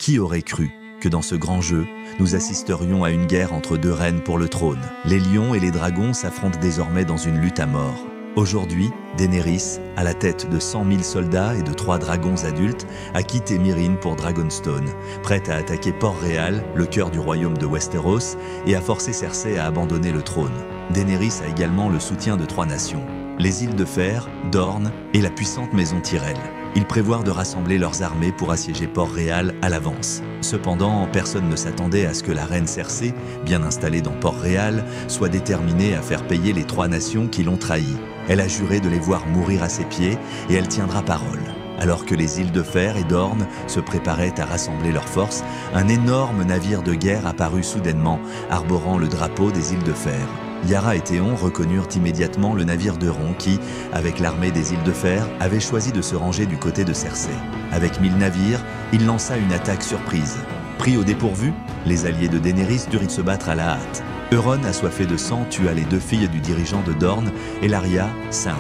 Qui aurait cru que dans ce grand jeu, nous assisterions à une guerre entre deux reines pour le trône? Les lions et les dragons s'affrontent désormais dans une lutte à mort. Aujourd'hui, Daenerys, à la tête de 100 000 soldats et de 3 dragons adultes, a quitté Meereen pour Dragonstone, prête à attaquer Port-Réal, le cœur du royaume de Westeros, et à forcer Cersei à abandonner le trône. Daenerys a également le soutien de 3 nations, les îles de Fer, Dorne et la puissante maison Tyrell. Ils prévoient de rassembler leurs armées pour assiéger Port-Réal à l'avance. Cependant, personne ne s'attendait à ce que la reine Cersei, bien installée dans Port-Réal, soit déterminée à faire payer les 3 nations qui l'ont trahie. Elle a juré de les voir mourir à ses pieds et elle tiendra parole. Alors que les îles de Fer et d'Orne se préparaient à rassembler leurs forces, un énorme navire de guerre apparut soudainement, arborant le drapeau des îles de Fer. Yara et Théon reconnurent immédiatement le navire d'Euron qui, avec l'armée des îles de Fer, avait choisi de se ranger du côté de Cersei. Avec 1000 navires, il lança une attaque surprise. Pris au dépourvu, les alliés de Daenerys durent se battre à la hâte. Euron, assoiffé de sang, tua les 2 filles du dirigeant de Dorne, Ellaria, Sand,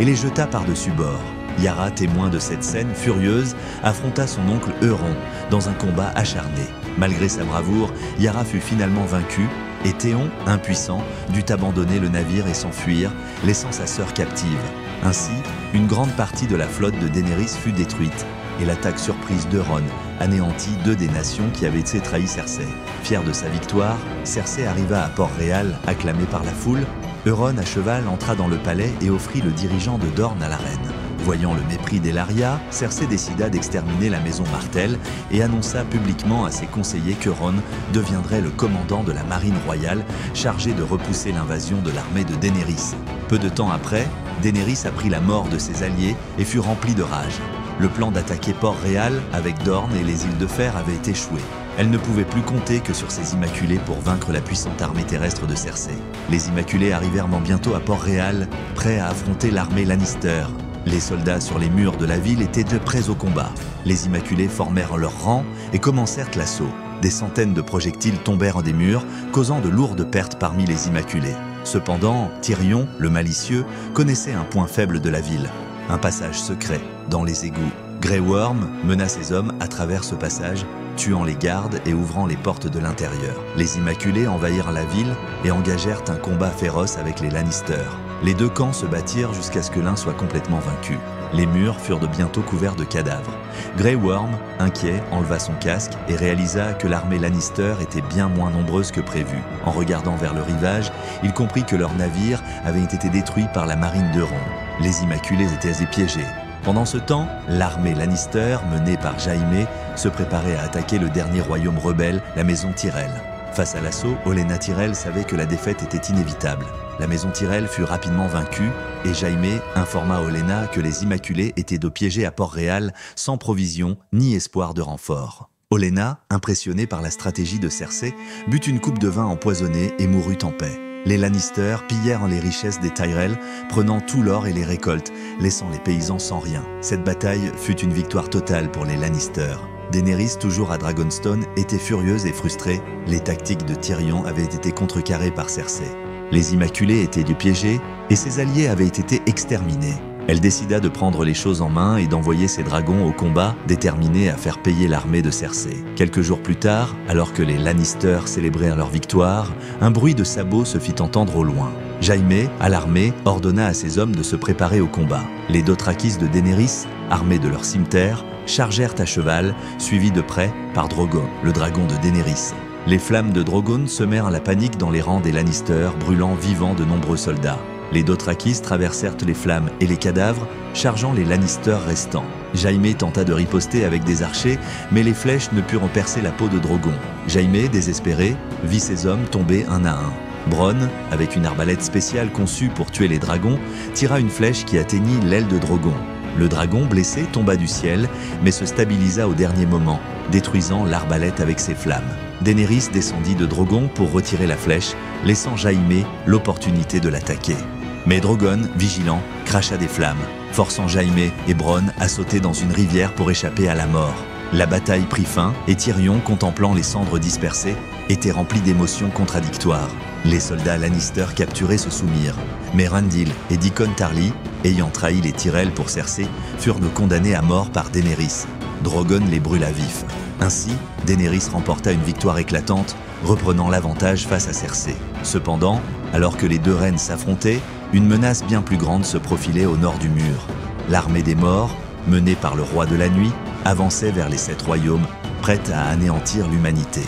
et les jeta par-dessus bord. Yara, témoin de cette scène furieuse, affronta son oncle Euron dans un combat acharné. Malgré sa bravoure, Yara fut finalement vaincue, et Théon, impuissant, dut abandonner le navire et s'enfuir, laissant sa sœur captive. Ainsi, une grande partie de la flotte de Daenerys fut détruite, et l'attaque surprise d'Euron anéantit 2 des nations qui avaient trahi Cersei. Fière de sa victoire, Cersei arriva à Port-Réal, acclamée par la foule. Euron, à cheval, entra dans le palais et offrit le dirigeant de Dorne à la reine. Voyant le mépris d'Ellaria, Cersei décida d'exterminer la maison Martell et annonça publiquement à ses conseillers qu'Euron deviendrait le commandant de la marine royale chargé de repousser l'invasion de l'armée de Daenerys. Peu de temps après, Daenerys apprit la mort de ses alliés et fut remplie de rage. Le plan d'attaquer Port-Réal avec Dorne et les îles de Fer avait échoué. Elle ne pouvait plus compter que sur ses Immaculés pour vaincre la puissante armée terrestre de Cersei. Les Immaculés arrivèrent bientôt à Port-Réal, prêts à affronter l'armée Lannister. Les soldats sur les murs de la ville étaient de près au combat. Les Immaculés formèrent leur rang et commencèrent l'assaut. Des centaines de projectiles tombèrent des murs, causant de lourdes pertes parmi les Immaculés. Cependant, Tyrion, le malicieux, connaissait un point faible de la ville, un passage secret dans les égouts. Grey Worm mena ses hommes à travers ce passage, tuant les gardes et ouvrant les portes de l'intérieur. Les Immaculés envahirent la ville et engagèrent un combat féroce avec les Lannister. Les 2 camps se battirent jusqu'à ce que l'un soit complètement vaincu. Les murs furent de bientôt couverts de cadavres. Grey Worm, inquiet, enleva son casque et réalisa que l'armée Lannister était bien moins nombreuse que prévu. En regardant vers le rivage, il comprit que leur navire avait été détruit par la marine d'Euron. Les Immaculés étaient piégés. Pendant ce temps, l'armée Lannister, menée par Jaime, se préparait à attaquer le dernier royaume rebelle, la maison Tyrell. Face à l'assaut, Olenna Tyrell savait que la défaite était inévitable. La maison Tyrell fut rapidement vaincue et Jaime informa Olenna que les Immaculés étaient piégés à Port-Réal sans provisions ni espoir de renfort. Olenna, impressionnée par la stratégie de Cersei, but une coupe de vin empoisonnée et mourut en paix. Les Lannister pillèrent les richesses des Tyrell, prenant tout l'or et les récoltes, laissant les paysans sans rien. Cette bataille fut une victoire totale pour les Lannister. Daenerys, toujours à Dragonstone, était furieuse et frustrée. Les tactiques de Tyrion avaient été contrecarrées par Cersei. Les Immaculés étaient piégés et ses alliés avaient été exterminés. Elle décida de prendre les choses en main et d'envoyer ses dragons au combat, déterminés à faire payer l'armée de Cersei. Quelques jours plus tard, alors que les Lannister célébrèrent leur victoire, un bruit de sabots se fit entendre au loin. Jaime, alarmé, ordonna à ses hommes de se préparer au combat. Les Dothrakis de Daenerys, armés de leur cimeterre, chargèrent à cheval, suivis de près par Drogon, le dragon de Daenerys. Les flammes de Drogon semèrent la panique dans les rangs des Lannister, brûlant vivants de nombreux soldats. Les Dothrakis traversèrent les flammes et les cadavres, chargeant les Lannister restants. Jaime tenta de riposter avec des archers, mais les flèches ne purent percer la peau de Drogon. Jaime, désespéré, vit ses hommes tomber un à un. Bronn, avec une arbalète spéciale conçue pour tuer les dragons, tira une flèche qui atteignit l'aile de Drogon. Le dragon, blessé, tomba du ciel, mais se stabilisa au dernier moment, détruisant l'arbalète avec ses flammes. Daenerys descendit de Drogon pour retirer la flèche, laissant Jaime l'opportunité de l'attaquer. Mais Drogon, vigilant, cracha des flammes, forçant Jaime et Bronn à sauter dans une rivière pour échapper à la mort. La bataille prit fin et Tyrion, contemplant les cendres dispersées, était rempli d'émotions contradictoires. Les soldats Lannister capturés se soumirent, mais Randil et Dickon Tarly, ayant trahi les Tyrell pour Cersei, furent condamnés à mort par Daenerys. Drogon les brûla vifs. Ainsi, Daenerys remporta une victoire éclatante, reprenant l'avantage face à Cersei. Cependant, alors que les deux reines s'affrontaient, une menace bien plus grande se profilait au nord du mur. L'armée des morts, menée par le roi de la nuit, avançait vers les 7 royaumes, prête à anéantir l'humanité.